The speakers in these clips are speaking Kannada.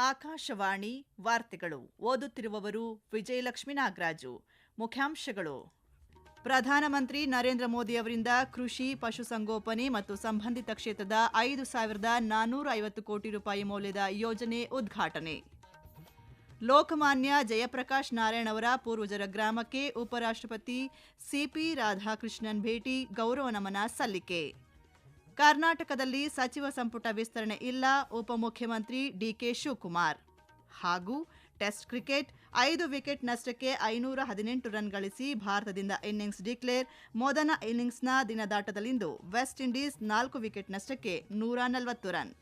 ಆಕಾಶವಾಣಿ ವಾರ್ತೆಗಳು ಓದುತ್ತಿರುವವರು ವಿಜಯಲಕ್ಷ್ಮಿ ನಾಗರಾಜು. ಮುಖ್ಯಾಂಶಗಳು: ಪ್ರಧಾನಮಂತ್ರಿ ನರೇಂದ್ರ ಮೋದಿ ಅವರಿಂದ ಕೃಷಿ, ಪಶುಸಂಗೋಪನೆ ಮತ್ತು ಸಂಬಂಧಿತ ಕ್ಷೇತ್ರದ 5,450 ಕೋಟಿ ರೂಪಾಯಿ ಮೌಲ್ಯದ ಯೋಜನೆ ಉದ್ಘಾಟನೆ. ಲೋಕಮಾನ್ಯ ಜಯಪ್ರಕಾಶ್ ನಾರಾಯಣ್ ಅವರ ಪೂರ್ವಜರ ಗ್ರಾಮಕ್ಕೆ ಉಪರಾಷ್ಟ್ರಪತಿ ಸಿಪಿ ರಾಧಾಕೃಷ್ಣನ್ ಭೇಟಿ, ಗೌರವ ನಮನ ಸಲ್ಲಿಕೆ. ಕರ್ನಾಟಕದಲ್ಲಿ ಸಚಿವ ಸಂಪುಟ ವಿಸ್ತರಣೆ ಇಲ್ಲ, ಉಪಮುಖ್ಯಮಂತ್ರಿ ಡಿಕೆ ಶಿವಕುಮಾರ್. ಹಾಗೂ ಟೆಸ್ಟ್ ಕ್ರಿಕೆಟ್ 5 ವಿಕೆಟ್ ನಷ್ಟಕ್ಕೆ 518 ರನ್ ಗಳಿಸಿ ಭಾರತದಿಂದ ಇನ್ನಿಂಗ್ಸ್ ಡಿಕ್ಲೇರ್. ಮೊದಲ ಇನ್ನಿಂಗ್ಸ್ನ ದಿನದಾಟದಲ್ಲಿಂದು ವೆಸ್ಟ್ ಇಂಡೀಸ್ 4 ವಿಕೆಟ್ ನಷ್ಟಕ್ಕೆ 140 ರನ್.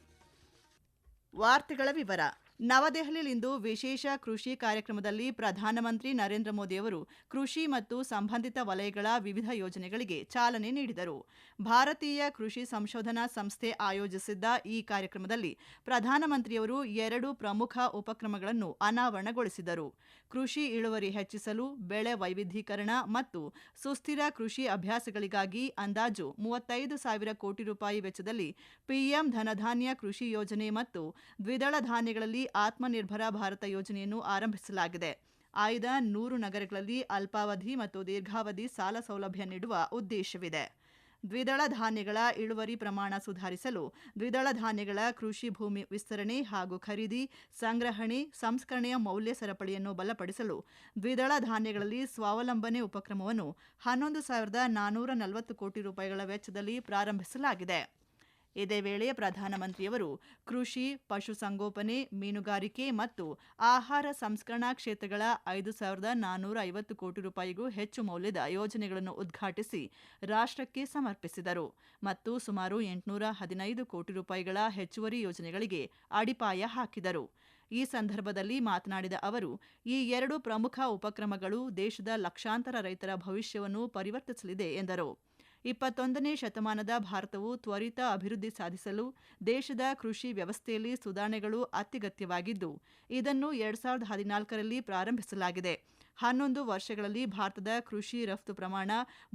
ವಾರ್ತೆಗಳ ವಿವರ. ನವದೆಹಲಿಯಲ್ಲಿಂದು ವಿಶೇಷ ಕೃಷಿ ಕಾರ್ಯಕ್ರಮದಲ್ಲಿ ಪ್ರಧಾನಮಂತ್ರಿ ನರೇಂದ್ರ ಮೋದಿ ಅವರು ಕೃಷಿ ಮತ್ತು ಸಂಬಂಧಿತ ವಲಯಗಳ ವಿವಿಧ ಯೋಜನೆಗಳಿಗೆ ಚಾಲನೆ ನೀಡಿದರು. ಭಾರತೀಯ ಕೃಷಿ ಸಂಶೋಧನಾ ಸಂಸ್ಥೆ ಆಯೋಜಿಸಿದ್ದ ಈ ಕಾರ್ಯಕ್ರಮದಲ್ಲಿ ಪ್ರಧಾನಮಂತ್ರಿಯವರು 2 ಪ್ರಮುಖ ಉಪಕ್ರಮಗಳನ್ನು ಅನಾವರಣಗೊಳಿಸಿದರು. ಕೃಷಿ ಇಳುವರಿ ಹೆಚ್ಚಿಸಲು ಬೆಳೆ ವೈವಿಧ್ಯೀಕರಣ ಮತ್ತು ಸುಸ್ಥಿರ ಕೃಷಿ ಅಭ್ಯಾಸಗಳಿಗಾಗಿ ಅಂದಾಜು 35,000 ಕೋಟಿ ರೂಪಾಯಿ ವೆಚ್ಚದಲ್ಲಿ ಪಿಎಂ ಧನಧಾನ್ಯ ಕೃಷಿ ಯೋಜನೆ ಮತ್ತು ದ್ವಿದಳ ಧಾನ್ಯಗಳಲ್ಲಿ ಆತ್ಮನಿರ್ಭರ ಭಾರತ ಯೋಜನೆಯನ್ನು ಆರಂಭಿಸಲಾಗಿದೆ. ಆಯ್ದ 100 ನಗರಗಳಲ್ಲಿ ಅಲ್ಪಾವಧಿ ಮತ್ತು ದೀರ್ಘಾವಧಿ ಸಾಲ ಸೌಲಭ್ಯ ನೀಡುವ ಉದ್ದೇಶವಿದೆ. ದ್ವಿದಳ ಧಾನ್ಯಗಳ ಇಳುವರಿ ಪ್ರಮಾಣ ಸುಧಾರಿಸಲು ದ್ವಿದಳ ಧಾನ್ಯಗಳ ಕೃಷಿ ಭೂಮಿ ವಿಸ್ತರಣೆ ಹಾಗೂ ಖರೀದಿ, ಸಂಗ್ರಹಣೆ, ಸಂಸ್ಕರಣೆಯ ಮೌಲ್ಯ ಸರಪಳಿಯನ್ನು ಬಲಪಡಿಸಲು ದ್ವಿದಳ ಧಾನ್ಯಗಳಲ್ಲಿ ಸ್ವಾವಲಂಬನೆ ಉಪಕ್ರಮವನ್ನು 11,440 ಕೋಟಿ ರೂಪಾಯಿಗಳ ವೆಚ್ಚದಲ್ಲಿ ಪ್ರಾರಂಭಿಸಲಾಗಿದೆ. ಇದೇ ವೇಳೆ ಪ್ರಧಾನಮಂತ್ರಿಯವರು ಕೃಷಿ, ಪಶುಸಂಗೋಪನೆ, ಮೀನುಗಾರಿಕೆ ಮತ್ತು ಆಹಾರ ಸಂಸ್ಕರಣಾ ಕ್ಷೇತ್ರಗಳ 5,450 ಕೋಟಿ ರೂಪಾಯಿಗೂ ಹೆಚ್ಚು ಮೌಲ್ಯದ ಯೋಜನೆಗಳನ್ನು ಉದ್ಘಾಟಿಸಿ ರಾಷ್ಟ್ರಕ್ಕೆ ಸಮರ್ಪಿಸಿದರು ಮತ್ತು ಸುಮಾರು 815 ಕೋಟಿ ರೂಪಾಯಿಗಳ ಹೆಚ್ಚುವರಿ ಯೋಜನೆಗಳಿಗೆ ಅಡಿಪಾಯ ಹಾಕಿದರು. ಈ ಸಂದರ್ಭದಲ್ಲಿ ಮಾತನಾಡಿದ ಅವರು, ಈ 2 ಪ್ರಮುಖ ಉಪಕ್ರಮಗಳು ದೇಶದ ಲಕ್ಷಾಂತರ ರೈತರ ಭವಿಷ್ಯವನ್ನು ಪರಿವರ್ತಿಸಲಿದೆ ಎಂದರು. 21ನೇ ಶತಮಾನದ ಭಾರತವು ತ್ವರಿತ ಅಭಿವೃದ್ಧಿ ಸಾಧಿಸಲು ದೇಶದ ಕೃಷಿ ವ್ಯವಸ್ಥೆಯಲ್ಲಿ ಸುಧಾರಣೆಗಳು ಅತ್ಯಗತ್ಯವಾಗಿದ್ದು, ಇದನ್ನು 2014ರಲ್ಲಿ ಪ್ರಾರಂಭಿಸಲಾಗಿದೆ. 11 ವರ್ಷಗಳಲ್ಲಿ ಭಾರತದ ಕೃಷಿ ರಫ್ತು ಪ್ರಮಾಣ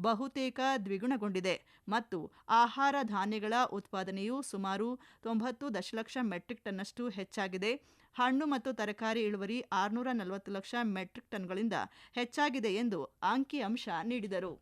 ಬಹುತೇಕ ದ್ವಿಗುಣಗೊಂಡಿದೆ ಮತ್ತು ಆಹಾರ ಧಾನ್ಯಗಳ ಉತ್ಪಾದನೆಯು ಸುಮಾರು 90 ದಶಲಕ್ಷ ಮೆಟ್ರಿಕ್ ಟನ್ನಷ್ಟು ಹೆಚ್ಚಾಗಿದೆ. ಹಣ್ಣು ಮತ್ತು ತರಕಾರಿ ಇಳುವರಿ 640 ಲಕ್ಷ ಮೆಟ್ರಿಕ್ ಟನ್ಗಳಿಂದ ಹೆಚ್ಚಾಗಿದೆ ಎಂದು ಅಂಕಿಅಂಶ ನೀಡಿದರು.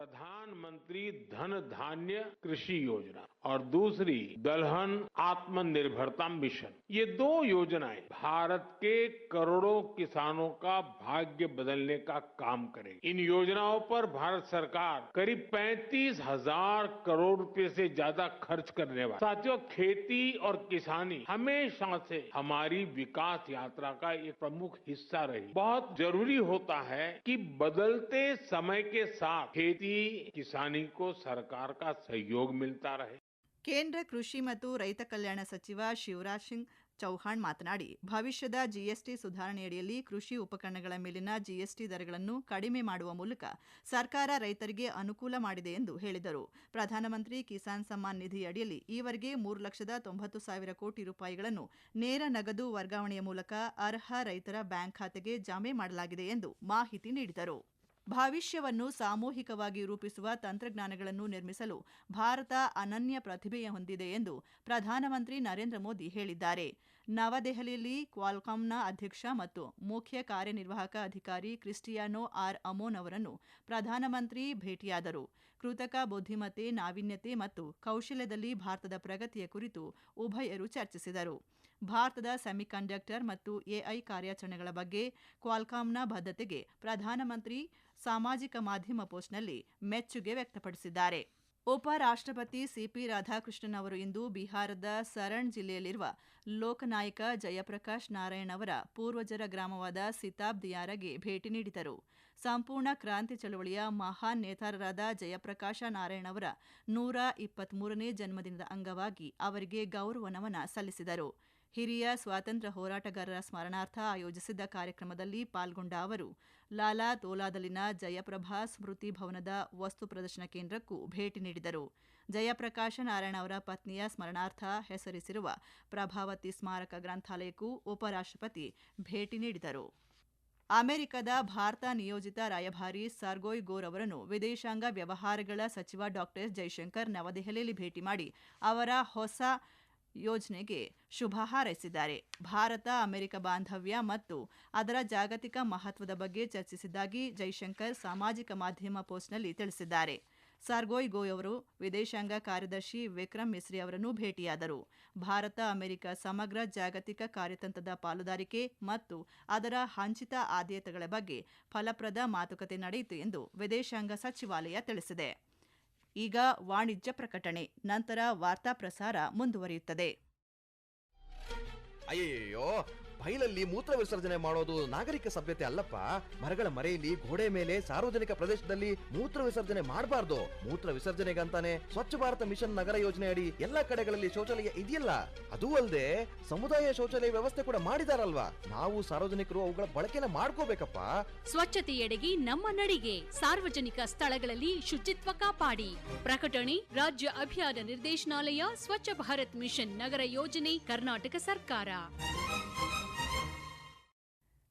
प्रधानमंत्री धन धान्य कृषि योजना और दूसरी दलहन आत्मनिर्भरता मिशन, ये 2 योजनाएं भारत के करोड़ों किसानों का भाग्य बदलने का काम करेगी. इन योजनाओं पर भारत सरकार करीब 35,000 करोड़ रुपए से ज्यादा खर्च करने वाली. साथियों, खेती और किसानी हमेशा से हमारी विकास यात्रा का एक प्रमुख हिस्सा रही. बहुत जरूरी होता है कि बदलते समय के साथ खेती ಕಿಸಾನಿ ಕೋ ಸರ್ಕಾರ ಕಾ ಸಹಯೋಗ ಮಿಲ್ತಾ ರಹೆ. ಕೇಂದ್ರ ಕೃಷಿ ಮತ್ತು ರೈತ ಕಲ್ಯಾಣ ಸಚಿವ ಶಿವರಾಜ್ ಸಿಂಗ್ ಚೌಹಾಣ್ ಮಾತನಾಡಿ, ಭವಿಷ್ಯದ ಜಿಎಸ್ಟಿ ಸುಧಾರಣೆಯಡಿಯಲ್ಲಿ ಕೃಷಿ ಉಪಕರಣಗಳ ಮೇಲಿನ ಜಿಎಸ್ಟಿ ದರಗಳನ್ನು ಕಡಿಮೆ ಮಾಡುವ ಮೂಲಕ ಸರ್ಕಾರ ರೈತರಿಗೆ ಅನುಕೂಲ ಮಾಡಿದೆ ಎಂದು ಹೇಳಿದರು. ಪ್ರಧಾನಮಂತ್ರಿ ಕಿಸಾನ್ ಸಮ್ಮಾನ್ ನಿಧಿ ಅಡಿಯಲ್ಲಿ ಈವರೆಗೆ 3,90,000 ಕೋಟಿ ರೂಪಾಯಿಗಳನ್ನು ನೇರ ನಗದು ವರ್ಗಾವಣೆಯ ಮೂಲಕ ಅರ್ಹ ರೈತರ ಬ್ಯಾಂಕ್ ಖಾತೆಗೆ ಜಮೆ ಮಾಡಲಾಗಿದೆ ಎಂದು ಮಾಹಿತಿ ನೀಡಿದರು. ಭವಿಷ್ಯವನ್ನು ಸಾಮೂಹಿಕವಾಗಿ ರೂಪಿಸುವ ತಂತ್ರಜ್ಞಾನಗಳನ್ನು ನಿರ್ಮಿಸಲು ಭಾರತ ಅನನ್ಯ ಪ್ರತಿಭೆ ಹೊಂದಿದೆ ಎಂದು ಪ್ರಧಾನಮಂತ್ರಿ ನರೇಂದ್ರ ಮೋದಿ ಹೇಳಿದ್ದಾರೆ. ನವದೆಹಲಿಯಲ್ಲಿ ಕ್ವಾಲ್ಕಾಮ್ನ ಅಧ್ಯಕ್ಷ ಮತ್ತು ಮುಖ್ಯ ಕಾರ್ಯನಿರ್ವಾಹಕ ಅಧಿಕಾರಿ ಕ್ರಿಸ್ಟಿಯಾನೋ ಆರ್ ಅಮೋನ್ ಅವರನ್ನು ಪ್ರಧಾನಮಂತ್ರಿ ಭೇಟಿಯಾದರು. ಕೃತಕ ಬುದ್ಧಿಮತ್ತೆ, ನಾವೀನ್ಯತೆ ಮತ್ತು ಕೌಶಲ್ಯದಲ್ಲಿ ಭಾರತದ ಪ್ರಗತಿಯ ಕುರಿತು ಉಭಯರು ಚರ್ಚಿಸಿದರು. ಭಾರತದ ಸೆಮಿಕಂಡಕ್ಟರ್ ಮತ್ತು ಎಐ ಕಾರ್ಯಾಚರಣೆಗಳ ಬಗ್ಗೆ ಕ್ವಾಲ್ಕಾಮ್ನ ಬದ್ಧತೆಗೆ ಪ್ರಧಾನಮಂತ್ರಿ ಸಾಮಾಜಿಕ ಮಾಧ್ಯಮ ಪೋಸ್ಟ್ನಲ್ಲಿ ಮೆಚ್ಚುಗೆ ವ್ಯಕ್ತಪಡಿಸಿದ್ದಾರೆ. ಉಪರಾಷ್ಟ್ರಪತಿ ಸಿಪಿ ರಾಧಾಕೃಷ್ಣನ್ ಅವರು ಇಂದು ಬಿಹಾರದ ಸರಣ್ ಜಿಲ್ಲೆಯಲ್ಲಿರುವ ಲೋಕನಾಯಕ ಜಯಪ್ರಕಾಶ್ ನಾರಾಯಣ್ ಅವರ ಪೂರ್ವಜರ ಗ್ರಾಮವಾದ ಸಿತಾಬ್ ದಿಯಾರಗೆ ಭೇಟಿ ನೀಡಿದರು. ಸಂಪೂರ್ಣ ಕ್ರಾಂತಿ ಚಳವಳಿಯ ಮಹಾನ್ ನೇತಾರರಾದ ಜಯಪ್ರಕಾಶ ನಾರಾಯಣ್ ಅವರ 123ನೇ ಜನ್ಮದಿನದ ಅಂಗವಾಗಿ ಅವರಿಗೆ ಗೌರವ ನಮನ ಸಲ್ಲಿಸಿದರು. ಹಿರಿಯ ಸ್ವಾತಂತ್ರ್ಯ ಹೋರಾಟಗಾರರ ಸ್ಮರಣಾರ್ಥ ಆಯೋಜಿಸಿದ್ದ ಕಾರ್ಯಕ್ರಮದಲ್ಲಿ ಪಾಲ್ಗೊಂಡ ಅವರು ಲಾಲಾ ತೋಲಾದಲ್ಲಿನ ಜಯಪ್ರಭಾ ಸ್ಮೃತಿ ಭವನದ ವಸ್ತು ಪ್ರದರ್ಶನ ಕೇಂದ್ರಕ್ಕೂ ಭೇಟಿ ನೀಡಿದರು. ಜಯಪ್ರಕಾಶ ನಾರಾಯಣ ಅವರ ಪತ್ನಿಯ ಸ್ಮರಣಾರ್ಥ ಹೆಸರಿಸಿರುವ ಪ್ರಭಾವತಿ ಸ್ಮಾರಕ ಗ್ರಂಥಾಲಯಕ್ಕೂ ಉಪರಾಷ್ಟ್ರಪತಿ ಭೇಟಿ ನೀಡಿದರು. ಅಮೆರಿಕದ ಭಾರತ ನಿಯೋಜಿತ ರಾಯಭಾರಿ ಸರ್ಗೋಯ್ ಗೋರ್ ಅವರನ್ನು ವಿದೇಶಾಂಗ ವ್ಯವಹಾರಗಳ ಸಚಿವ ಡಾ. ಜೈಶಂಕರ್ ನವದೆಹಲಿಯಲ್ಲಿ ಭೇಟಿ ಮಾಡಿ ಅವರ ಹೊಸ ಯೋಜನೆಗೆ ಶುಭ ಹಾರೈಸಿದ್ದಾರೆ. ಭಾರತ ಅಮೆರಿಕ ಬಾಂಧವ್ಯ ಮತ್ತು ಅದರ ಜಾಗತಿಕ ಮಹತ್ವದ ಬಗ್ಗೆ ಚರ್ಚಿಸಿದ್ದಾಗಿ ಜೈಶಂಕರ್ ಸಾಮಾಜಿಕ ಮಾಧ್ಯಮ ಪೋಸ್ಟ್ನಲ್ಲಿ ತಿಳಿಸಿದ್ದಾರೆ. ಸರ್ಗೋಯ್ ಗೋಯ್ ಅವರು ವಿದೇಶಾಂಗ ಕಾರ್ಯದರ್ಶಿ ವಿಕ್ರಮ್ ಮಿಸ್ರಿ ಅವರನ್ನು ಭೇಟಿಯಾದರು. ಭಾರತ ಅಮೆರಿಕ ಸಮಗ್ರ ಜಾಗತಿಕ ಕಾರ್ಯತಂತ್ರದ ಪಾಲುದಾರಿಕೆ ಮತ್ತು ಅದರ ಹಂಚಿತ ಆದ್ಯತೆಗಳ ಬಗ್ಗೆ ಫಲಪ್ರದ ಮಾತುಕತೆ ನಡೆಯಿತು ಎಂದು ವಿದೇಶಾಂಗ ಸಚಿವಾಲಯ ತಿಳಿಸಿದೆ. ಈಗ ವಾಣಿಜ್ಯ ಪ್ರಕಟಣೆ, ನಂತರ ವಾರ್ತಾ ಪ್ರಸಾರ ಮುಂದುವರಿಯುತ್ತದೆ. ಅಯ್ಯಯ್ಯೋ, ಬೈಲಲ್ಲಿ ಮೂತ್ರ ವಿಸರ್ಜನೆ ಮಾಡೋದು ನಾಗರಿಕ ಸಭ್ಯತೆ ಅಲ್ಲಪ್ಪ. ಮರಗಳ ಮರೆಯಲ್ಲಿ, ಗೋಡೆ ಮೇಲೆ, ಸಾರ್ವಜನಿಕ ಪ್ರದೇಶದಲ್ಲಿ ಮೂತ್ರ ವಿಸರ್ಜನೆ ಮಾಡಬಾರ್ದು. ಮೂತ್ರ ವಿಸರ್ಜನೆಗಂತಾನೆ ಸ್ವಚ್ಛ ಭಾರತ ಮಿಷನ್ ನಗರ ಯೋಜನೆ ಅಡಿ ಎಲ್ಲಾ ಕಡೆಗಳಲ್ಲಿ ಶೌಚಾಲಯ ಇದೆಯಲ್ಲ. ಅದೂ ಅಲ್ಲದೆ ಸಮುದಾಯ ಶೌಚಾಲಯ ವ್ಯವಸ್ಥೆ ಕೂಡ ಮಾಡಿದಾರಲ್ವಾ. ನಾವು ಸಾರ್ವಜನಿಕರು ಅವುಗಳ ಬಳಕೆನ ಮಾಡ್ಕೋಬೇಕಪ್ಪ. ಸ್ವಚ್ಛತೆಯೆಡೆಗೆ ನಮ್ಮ ನಡಿಗೆ, ಸಾರ್ವಜನಿಕ ಸ್ಥಳಗಳಲ್ಲಿ ಶುಚಿತ್ವ ಕಾಪಾಡಿ. ಪ್ರಕಟಣೆ ರಾಜ್ಯ ಅಭಿಯಾನ ನಿರ್ದೇಶನಾಲಯ, ಸ್ವಚ್ಛ ಭಾರತ್ ಮಿಷನ್ ನಗರ ಯೋಜನೆ, ಕರ್ನಾಟಕ ಸರ್ಕಾರ.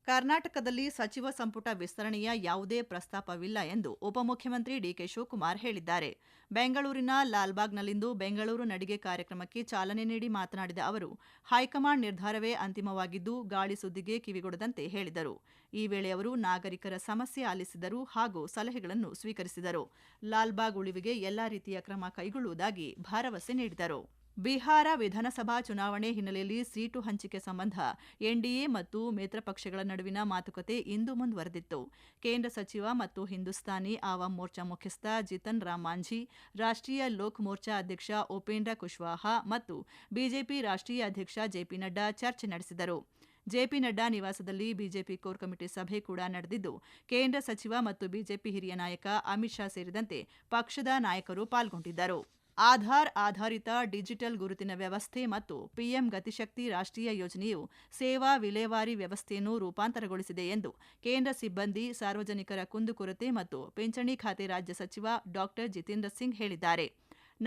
ಕರ್ನಾಟಕದಲ್ಲಿ ಸಚಿವ ಸಂಪುಟ ವಿಸ್ತರಣೆಯ ಯಾವುದೇ ಪ್ರಸ್ತಾಪವಿಲ್ಲ ಎಂದು ಉಪಮುಖ್ಯಮಂತ್ರಿ ಡಿಕೆ ಶಿವಕುಮಾರ್ ಹೇಳಿದ್ದಾರೆ. ಬೆಂಗಳೂರಿನ ಲಾಲ್ಬಾಗ್ನಲ್ಲಿಂದು ಬೆಂಗಳೂರು ನಡಿಗೆ ಕಾರ್ಯಕ್ರಮಕ್ಕೆ ಚಾಲನೆ ನೀಡಿ ಮಾತನಾಡಿದ ಅವರು, ಹೈಕಮಾಂಡ್ ನಿರ್ಧಾರವೇ ಅಂತಿಮವಾಗಿದ್ದು ಗಾಳಿ ಸುದ್ದಿಗೆ ಕಿವಿಗೊಡದಂತೆ ಹೇಳಿದರು. ಈ ವೇಳೆ ಅವರು ನಾಗರಿಕರ ಸಮಸ್ಯೆ ಆಲಿಸಿದರು ಹಾಗೂ ಸಲಹೆಗಳನ್ನು ಸ್ವೀಕರಿಸಿದರು. ಲಾಲ್ಬಾಗ್ ಉಳಿವಿಗೆ ಎಲ್ಲಾ ರೀತಿಯ ಕ್ರಮ ಕೈಗೊಳ್ಳುವುದಾಗಿ ಭರವಸೆ ನೀಡಿದರು. ಬಿಹಾರ ವಿಧಾನಸಭಾ ಚುನಾವಣೆ ಹಿನ್ನೆಲೆಯಲ್ಲಿ ಸೀಟು ಹಂಚಿಕೆ ಸಂಬಂಧ ಎನ್ಡಿಎ ಮತ್ತು ಮಿತ್ರ ಪಕ್ಷಗಳ ನಡುವಿನ ಮಾತುಕತೆ ಇಂದು ಮುಂದುವರೆದಿತ್ತು. ಕೇಂದ್ರ ಸಚಿವ ಮತ್ತು ಹಿಂದೂಸ್ತಾನಿ ಆವಾಮ್ ಮೋರ್ಚಾ ಮುಖ್ಯಸ್ಥ ಜಿತನ್ ರಾಮ್ ಮಾಂಝಿ, ರಾಷ್ಟ್ರೀಯ ಲೋಕ್ ಮೋರ್ಚಾ ಅಧ್ಯಕ್ಷ ಉಪೇಂದ್ರ ಕುಶ್ವಾಹಾ ಮತ್ತು ಬಿಜೆಪಿ ರಾಷ್ಟ್ರೀಯ ಅಧ್ಯಕ್ಷ ಜೆಪಿ ನಡ್ಡಾ ಚರ್ಚೆ ನಡೆಸಿದರು. ಜೆಪಿ ನಡ್ಡಾ ನಿವಾಸದಲ್ಲಿ ಬಿಜೆಪಿ ಕೋರ್ ಕಮಿಟಿ ಸಭೆ ಕೂಡ ನಡೆದಿದ್ದು, ಕೇಂದ್ರ ಸಚಿವ ಮತ್ತು ಬಿಜೆಪಿ ಹಿರಿಯ ನಾಯಕ ಅಮಿತ್ ಶಾ ಸೇರಿದಂತೆ ಪಕ್ಷದ ನಾಯಕರು ಪಾಲ್ಗೊಂಡಿದ್ದರು. ಆಧಾರ್ ಆಧಾರಿತ ಡಿಜಿಟಲ್ ಗುರುತಿನ ವ್ಯವಸ್ಥೆ ಮತ್ತು ಪಿಎಂ ಗತಿಶಕ್ತಿ ರಾಷ್ಟ್ರೀಯ ಯೋಜನೆಯು ಸೇವಾ ವಿಲೇವಾರಿ ವ್ಯವಸ್ಥೆಯನ್ನು ರೂಪಾಂತರಗೊಳಿಸಿದೆ ಎಂದು ಕೇಂದ್ರ ಸಿಬ್ಬಂದಿ, ಸಾರ್ವಜನಿಕರ ಕುಂದುಕೊರತೆ ಮತ್ತು ಪಿಂಚಣಿ ಖಾತೆ ರಾಜ್ಯ ಸಚಿವ ಡಾ ಜಿತೇಂದ್ರ ಸಿಂಗ್ ಹೇಳಿದ್ದಾರೆ.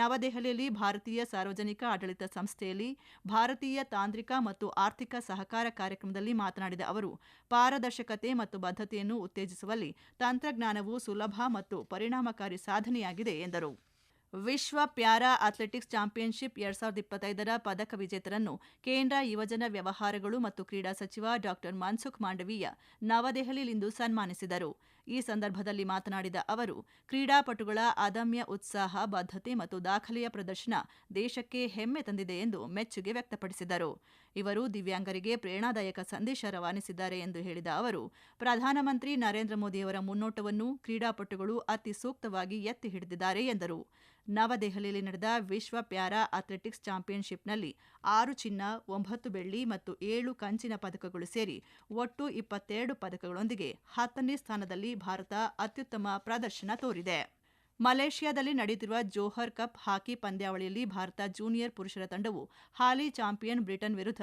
ನವದೆಹಲಿಯಲ್ಲಿ ಭಾರತೀಯ ಸಾರ್ವಜನಿಕ ಆಡಳಿತ ಸಂಸ್ಥೆಯಲ್ಲಿ ಭಾರತೀಯ ತಾಂತ್ರಿಕ ಮತ್ತು ಆರ್ಥಿಕ ಸಹಕಾರ ಕಾರ್ಯಕ್ರಮದಲ್ಲಿ ಮಾತನಾಡಿದ ಅವರು, ಪಾರದರ್ಶಕತೆ ಮತ್ತು ಬದ್ಧತೆಯನ್ನು ಉತ್ತೇಜಿಸುವಲ್ಲಿ ತಂತ್ರಜ್ಞಾನವು ಸುಲಭ ಮತ್ತು ಪರಿಣಾಮಕಾರಿ ಸಾಧನೆಯಾಗಿದೆ ಎಂದರು. ವಿಶ್ವ ಪ್ಯಾರಾ ಅಥ್ಲೆಟಿಕ್ಸ್ ಚಾಂಪಿಯನ್ಶಿಪ್ 2025ರ ಪದಕ ವಿಜೇತರನ್ನು ಕೇಂದ್ರ ಯುವಜನ ವ್ಯವಹಾರಗಳು ಮತ್ತು ಕ್ರೀಡಾ ಸಚಿವ ಡಾ ಮನ್ಸುಖ್ ಮಾಂಡವೀಯ ನವದೆಹಲಿಯಲ್ಲಿಂದು ಸನ್ಮಾನಿಸಿದರು. ಈ ಸಂದರ್ಭದಲ್ಲಿ ಮಾತನಾಡಿದ ಅವರು, ಕ್ರೀಡಾಪಟುಗಳ ಅದಮ್ಯ ಉತ್ಸಾಹ, ಬದ್ಧತೆ ಮತ್ತು ದಾಖಲೆಯ ಪ್ರದರ್ಶನ ದೇಶಕ್ಕೆ ಹೆಮ್ಮೆ ತಂದಿದೆ ಎಂದು ಮೆಚ್ಚುಗೆ ವ್ಯಕ್ತಪಡಿಸಿದರು. ಇವರು ದಿವ್ಯಾಂಗರಿಗೆ ಪ್ರೇರಣಾದಾಯಕ ಸಂದೇಶ ರವಾನಿಸಿದ್ದಾರೆ ಎಂದು ಹೇಳಿದ ಅವರು, ಪ್ರಧಾನಮಂತ್ರಿ ನರೇಂದ್ರ ಮೋದಿಯವರ ಮುನ್ನೋಟವನ್ನು ಕ್ರೀಡಾಪಟುಗಳು ಅತಿ ಸೂಕ್ತವಾಗಿ ಎತ್ತಿ ಹಿಡಿದಿದ್ದಾರೆ ಎಂದರು. ನವದೆಹಲಿಯಲ್ಲಿ ನಡೆದ ವಿಶ್ವ ಪ್ಯಾರಾ ಅಥ್ಲೆಟಿಕ್ಸ್ ಚಾಂಪಿಯನ್ಶಿಪ್ನಲ್ಲಿ 6 ಚಿನ್ನ, 9 ಬೆಳ್ಳಿ ಮತ್ತು 7 ಕಂಚಿನ ಪದಕಗಳು ಸೇರಿ ಒಟ್ಟು 22 ಪದಕಗಳೊಂದಿಗೆ 10ನೇ ಸ್ಥಾನದಲ್ಲಿ ಭಾರತ ಅತ್ಯುತ್ತಮ ಪ್ರದರ್ಶನ ತೋರಿದೆ. ಮಲೇಷ್ಯಾದಲ್ಲಿ ನಡೆಯುತ್ತಿರುವ ಜೋಹರ್ ಕಪ್ ಹಾಕಿ ಪಂದ್ಯಾವಳಿಯಲ್ಲಿ ಭಾರತ ಜೂನಿಯರ್ ಪುರುಷರ ತಂಡವು ಹಾಲಿ ಚಾಂಪಿಯನ್ ಬ್ರಿಟನ್ ವಿರುದ್ಧ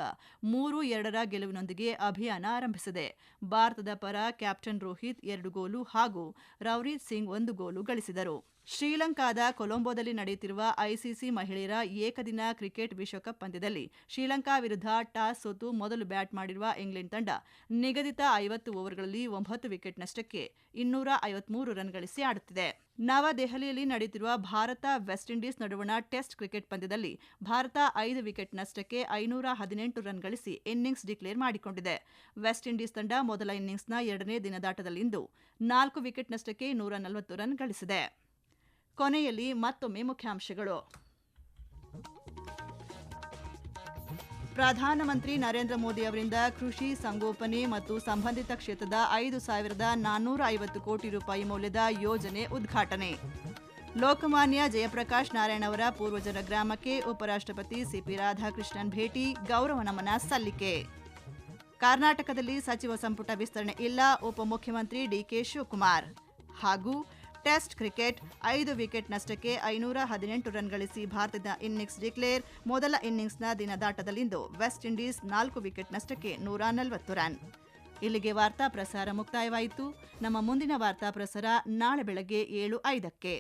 3-2ರ ಗೆಲುವಿನೊಂದಿಗೆ ಅಭಿಯಾನ ಆರಂಭಿಸಿದೆ. ಭಾರತದ ಪರ ಕ್ಯಾಪ್ಟನ್ ರೋಹಿತ್ 2 ಗೋಲು ಹಾಗೂ ರವರೀತ್ ಸಿಂಗ್ 1 ಗೋಲು ಗಳಿಸಿದರು. ಶ್ರೀಲಂಕಾದ ಕೊಲಂಬೋದಲ್ಲಿ ನಡೆಯುತ್ತಿರುವ ಐಸಿಸಿ ಮಹಿಳೆಯರ ಏಕದಿನ ಕ್ರಿಕೆಟ್ ವಿಶ್ವಕಪ್ ಪಂದ್ಯದಲ್ಲಿ ಶ್ರೀಲಂಕಾ ವಿರುದ್ಧ ಟಾಸ್ ಸೋತು ಮೊದಲು ಬ್ಯಾಟ್ ಮಾಡಿರುವ ಇಂಗ್ಲೆಂಡ್ ತಂಡ ನಿಗದಿತ 50 ಓವರ್ಗಳಲ್ಲಿ 9 ವಿಕೆಟ್ ನಷ್ಟಕ್ಕೆ 253 ರನ್ ಗಳಿಸಿ ಆಡುತ್ತಿದೆ. ನವದೆಹಲಿಯಲ್ಲಿ ನಡೆಯುತ್ತಿರುವ ಭಾರತ ವೆಸ್ಟ್ ಇಂಡೀಸ್ ನಡುವಣ ಟೆಸ್ಟ್ ಕ್ರಿಕೆಟ್ ಪಂದ್ಯದಲ್ಲಿ ಭಾರತ 5 ವಿಕೆಟ್ ನಷ್ಟಕ್ಕೆ 518 ರನ್ ಗಳಿಸಿ ಇನ್ನಿಂಗ್ಸ್ ಡಿಕ್ಲೇರ್ ಮಾಡಿಕೊಂಡಿದೆ. ವೆಸ್ಟ್ ಇಂಡೀಸ್ ತಂಡ ಮೊದಲ ಇನ್ನಿಂಗ್ಸ್ನ 2ನೇ ದಿನದಾಟದಲ್ಲಿಂದು 4 ವಿಕೆಟ್ ನಷ್ಟಕ್ಕೆ 140 ರನ್ ಗಳಿಸಿದೆ. ಕೊನೆಯಲ್ಲಿ ಮತ್ತೊಮ್ಮೆ ಮುಖ್ಯಾಂಶಗಳು. ಪ್ರಧಾನಮಂತ್ರಿ ನರೇಂದ್ರ ಮೋದಿ ಅವರಿಂದ ಕೃಷಿ, ಸಂಗೋಪನೆ ಮತ್ತು ಸಂಬಂಧಿತ ಕ್ಷೇತ್ರದ 5,450 ಕೋಟಿ ರೂಪಾಯಿ ಮೌಲ್ಯದ ಯೋಜನೆ ಉದ್ಘಾಟನೆ. ಲೋಕಮಾನ್ಯ ಜಯಪ್ರಕಾಶ್ ನಾರಾಯಣ್ ಅವರ ಪೂರ್ವಜರ ಗ್ರಾಮಕ್ಕೆ ಉಪರಾಷ್ಟ್ರಪತಿ ಸಿಪಿ ರಾಧಾಕೃಷ್ಣನ್ ಭೇಟಿ, ಗೌರವ ನಮನ ಸಲ್ಲಿಕೆ. ಕರ್ನಾಟಕದಲ್ಲಿ ಸಚಿವ ಸಂಪುಟ ವಿಸ್ತರಣೆ ಇಲ್ಲ, ಉಪಮುಖ್ಯಮಂತ್ರಿ ಡಿಕೆ ಶಿವಕುಮಾರ್. ಹಾಗೂ ಟೆಸ್ಟ್ ಕ್ರಿಕೆಟ್ 5 ವಿಕೆಟ್ ನಷ್ಟಕ್ಕೆ 518 ರನ್ ಗಳಿಸಿ ಭಾರತದ ಇನ್ನಿಂಗ್ಸ್ ಡಿಕ್ಲೇರ್. ಮೊದಲ ಇನ್ನಿಂಗ್ಸ್ನ ದಿನದಾಟದಲ್ಲಿಂದು ವೆಸ್ಟ್ ಇಂಡೀಸ್ 4 ವಿಕೆಟ್ ನಷ್ಟಕ್ಕೆ 140 ರನ್. ಇಲ್ಲಿಗೆ ವಾರ್ತಾ ಪ್ರಸಾರ ಮುಕ್ತಾಯವಾಯಿತು. ನಮ್ಮ ಮುಂದಿನ ವಾರ್ತಾ ಪ್ರಸಾರ ನಾಳೆ ಬೆಳಗ್ಗೆ 7:05ಕ್ಕೆ.